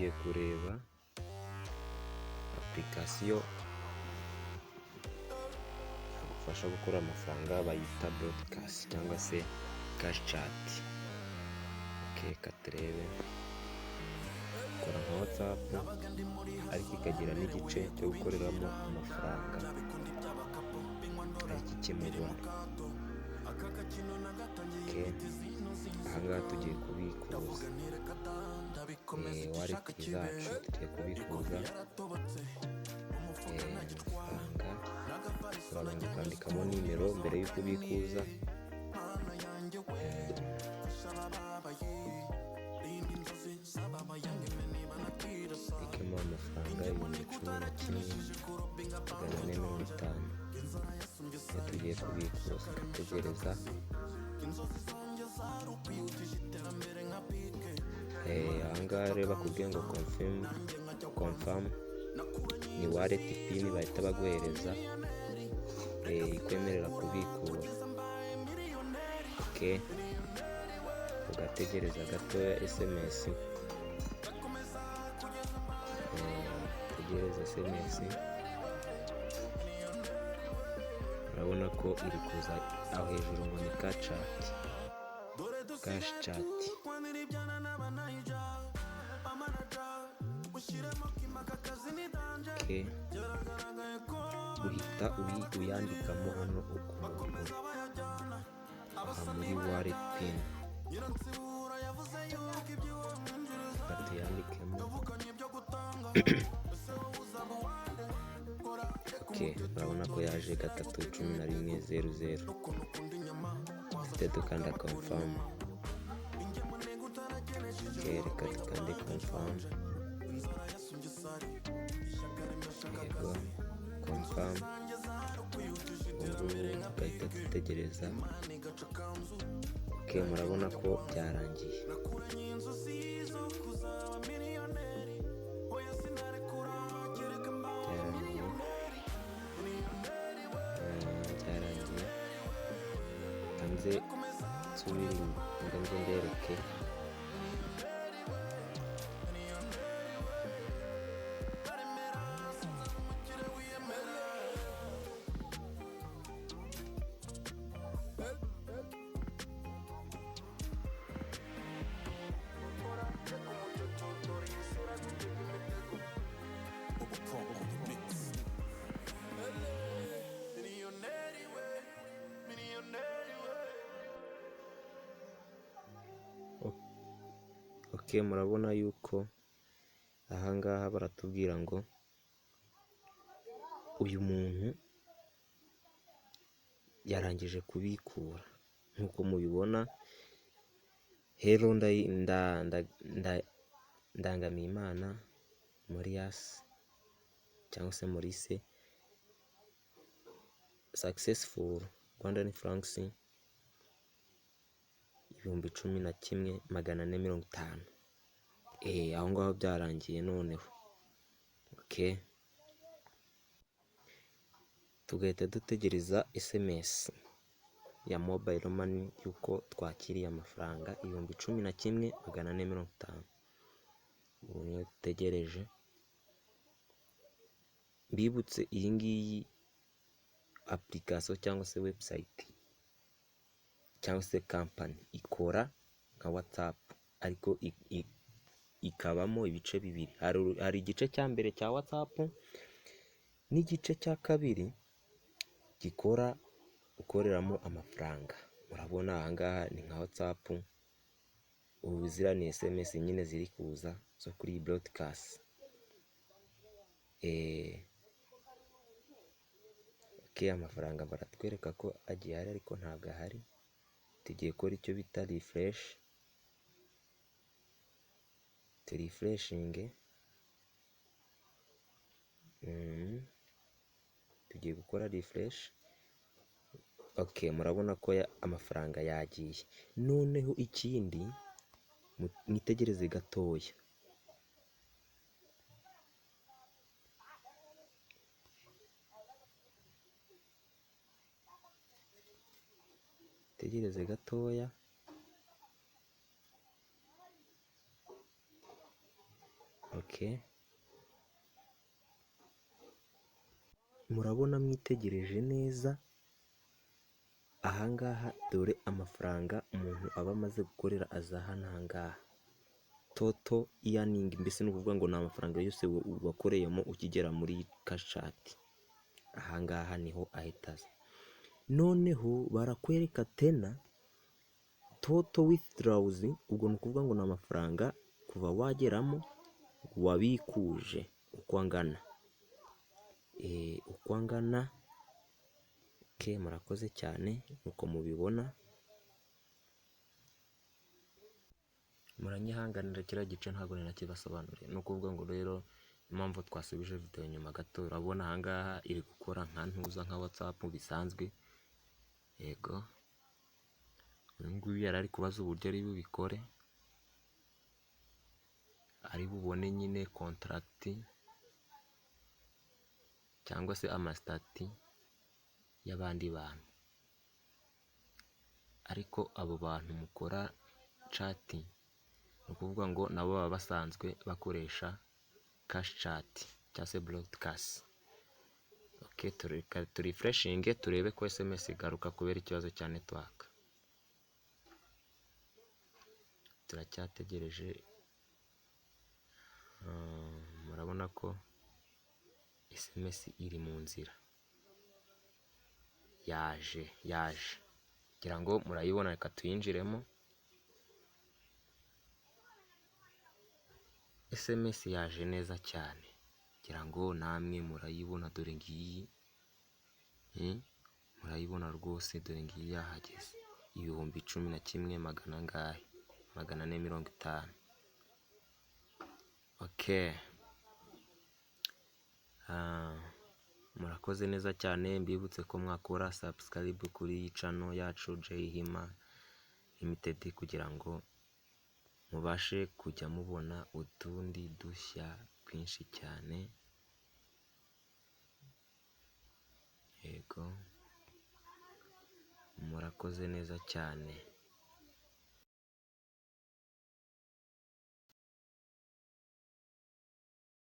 tugiye kureba application yagufasha gukora amafaranga bayita broadcast cyangwa se cash chat. Reka turebe, ikora nka WhatsApp ariko ikagira n'igice cyo gukoreramo amafaranga ariko ikimubona. Ahangaha tugiye kubikuza wallet zacu, tugiye kubikuza amafaranga. Urabanza ukandikamo nimero mbere y'uko ubikuza. Ikemo amafaranga 11,450. Tugiye kubikuza, tugategereza. Ahangaha rero bakubwiye ngo confirm ni wallet pin bahita baguhereza ikwemerera kubikura. Ugategereza gatoya SMS, tegereza SMS. Urabona ko iri kuza aho hejuru ngo ni cash chat. Uhita uyandikamo hano ukuntu muri wallet pin, tuyandikemo. Urabona ko yaje 31100. Tujye dukanda confirm. Reka dukande confirm. Yego, confirm. Ugahita dutegereza. Murabona ko byarangiye. Kanze nsubire nze ndereke. Murabona yuko ahangaha baratubwira ngo uyu muntu yarangije kubikura. Nkuko mubibona, Hello Ndangamiyimana Morias cyangwa se Maurice, successful Rwandan francs 11,450. Aho ngaho byarangiye noneho. Tugahita dutegereza SMS ya mobile money yuko twakiriye amafaranga 11,450. Ubu niyo dutegereje. Mbibutse iyi ngiyi application cyangwa se website cyangwa se company ikora nka WhatsApp ariko ikabamo ibice bibiri. Hari igice cya mbere cya WhatsApp n'igice cya kabiri ukoreramo amafaranga. Urabona ahangaha ni nka WhatsApp, ubu ziriya ni SMS nyine ziri kuza zo kuri broadcast. Amafaranga baratwereka ko agiye hari ariko ntabwo ahari. Tugiye gukora icyo bita refresh. Refreshing. Tugiye gukora refresh. Murabona ko amafaranga yagiye. Noneho ikindi mwitegereze gatoya. Tegereze gatoya. Okay. Murabona mwitegereje neza, ahangaha dore amafaranga umuntu aba amaze gukorera aza hano ahangaha. Total earning, mbese ni ukuvuga ngo ni amafaranga yose wakoreyemo ukigera muri Cashchat. Ahangaha niho ahita aza. Noneho barakwereka tena total withdrawals, ubwo ni ukuvuga ngo ni amafaranga kuva wageramo wabikuje uko angana. Uko angana. Okay, murakoze cyane uko mubibona. Muranyihanganira kiriya gice ntabwo ninakibasobanuriye. Ni ukuvuga ngo rero impamvu twasubije video nyuma gato, urabona ahangaha iri gukora nka ntuza nka WhatsApp bisanzwe. Yego, uyu nguyu yari ari kubaza uburyo ari bubikore, ari bubone nyine contract cyangwa se amasitati y'abandi bantu. Ariko abo bantu mukora chat, ni ukuvuga ngo nabo baba basanzwe bakoresha Cashchat cyangwa se broadcast. Okay, turifreshinge turebe ko SMS igaruka kubera ikibazo cya network. Turacyategereje. Murabona ko SMS iri mu nzira. Yaje ngira ngo murayibona, reka tuyinjiremo. SMS yaje neza cyane, ngira ngo namwe murayibona, dore ngiyi. Murayibona rwose, dore ngiyi yahageze. 11,450. Okay. Murakoze neza cyane, mbibutse ko mwakora subscribe kuri channel yacu Jay Hima Limited kugira ngo mubashe kujya mubona utundi dushya twinshi cyane. Yego, murakoze neza cyane.